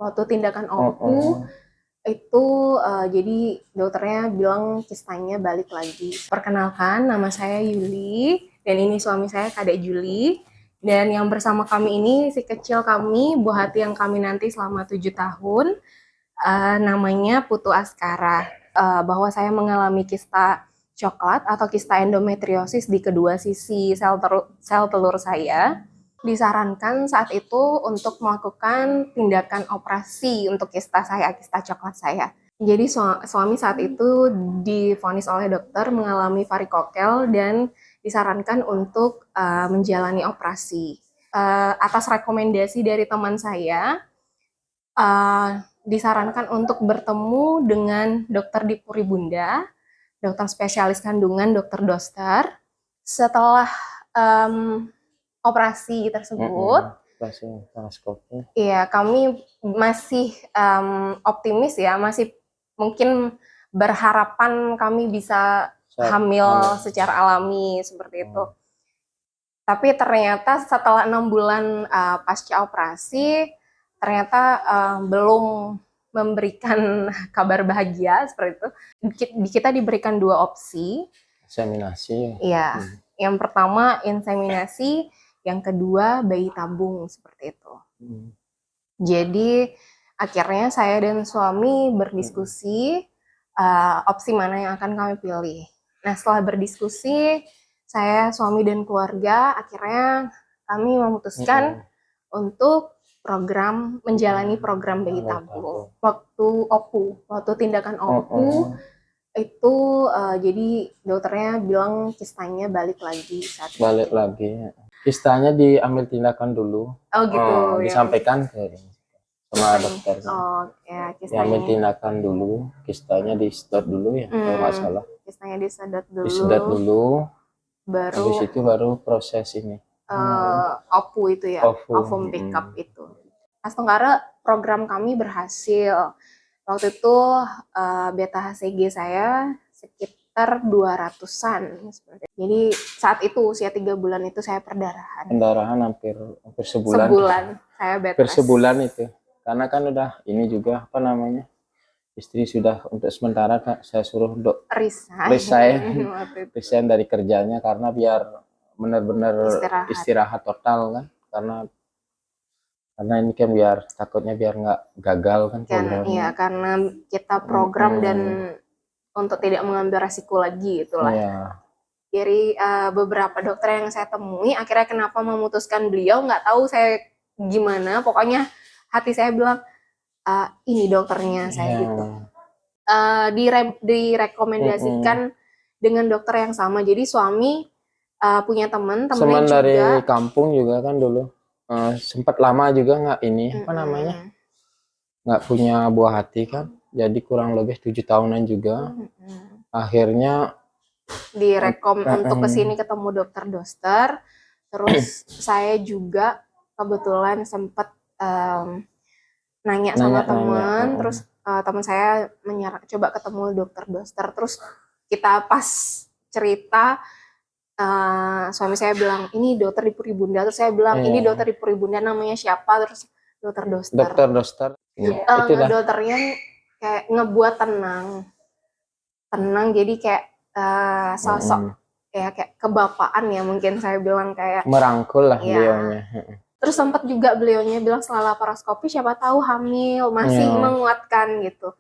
waktu tindakan Oh, OPU oh. itu jadi dokternya bilang kistanya balik lagi. Perkenalkan, nama saya Yuli dan ini suami saya Kadek Juli. Dan yang bersama kami ini si kecil kami, buah hati yang kami nanti selama 7 tahun, namanya Putu Askara. Bahwa saya mengalami kista coklat atau kista endometriosis di kedua sisi sel telur saya. Disarankan saat itu untuk melakukan tindakan operasi untuk kista coklat saya. Jadi suami saat itu divonis oleh dokter mengalami varikokel dan disarankan untuk menjalani operasi. Atas rekomendasi dari teman saya, disarankan untuk bertemu dengan dokter di Puribunda, dokter spesialis kandungan, dokter Doster. Setelah operasi tersebut, iya, kami masih optimis ya, masih mungkin berharapan kami bisa hamil secara alami seperti itu. Tapi ternyata setelah 6 bulan pasca operasi, ternyata belum memberikan kabar bahagia seperti itu. Kita diberikan 2 opsi. Inseminasi. Iya, yang pertama inseminasi, yang kedua bayi tabung seperti itu. Jadi akhirnya saya dan suami berdiskusi opsi mana yang akan kami pilih. Nah, setelah berdiskusi, saya, suami dan keluarga akhirnya kami memutuskan untuk menjalani program bayi tabung. Waktu tindakan OPU itu jadi dokternya bilang kistanya balik lagi saat itu. Balik lagi. Kistanya diambil tindakan dulu. Oh gitu. Disampaikan ke sama dokter. Oh ya, Diambil tindakan dulu, kistanya di sedot dulu ya, kalau nggak salah. Kistanya disedot dulu. Disedot dulu. Baru. Habis itu baru proses ini. OPU itu ya, ovum pickup itu. Mas Tenggara, program kami berhasil. Waktu itu beta HCG saya sekitar 200-an. Jadi saat itu usia 3 bulan itu saya perdarahan. Pendarahan hampir sebulan. Sebulan saya bed hampir sebulan itu. Karena kan udah ini juga apa namanya? Istri sudah untuk sementara saya suruh resign dari kerjanya karena biar benar-benar istirahat total kan, karena ini kan biar takutnya biar nggak gagal kan programnya. Iya, karena kita program dan untuk tidak mengambil resiko lagi itulah. Iya. Dari beberapa dokter yang saya temui, akhirnya kenapa memutuskan beliau nggak tahu saya gimana, pokoknya hati saya bilang ini dokternya saya gitu. Direkomendasikan dengan dokter yang sama. Jadi suami punya teman-teman juga dari kampung juga kan dulu. Sempat lama juga nggak ini apa namanya, nggak punya buah hati kan, jadi kurang lebih 7 tahunan juga. Akhirnya direkom untuk kesini ketemu dokter Doster. Terus saya juga kebetulan sempat nanya sama teman, terus teman saya coba ketemu dokter Doster. Terus kita pas cerita, suami saya bilang ini dokter di Puribunda, terus saya bilang ini dokter di Puribunda namanya siapa, terus dokter Doster. Dokter Doster. Dokternya kayak ngebuat tenang, jadi kayak sosok kayak kebapaan ya, mungkin saya bilang kayak merangkul lah beliaunya. Terus sempat juga beliaunya bilang setelah laparoskopi siapa tahu hamil, masih menguatkan gitu.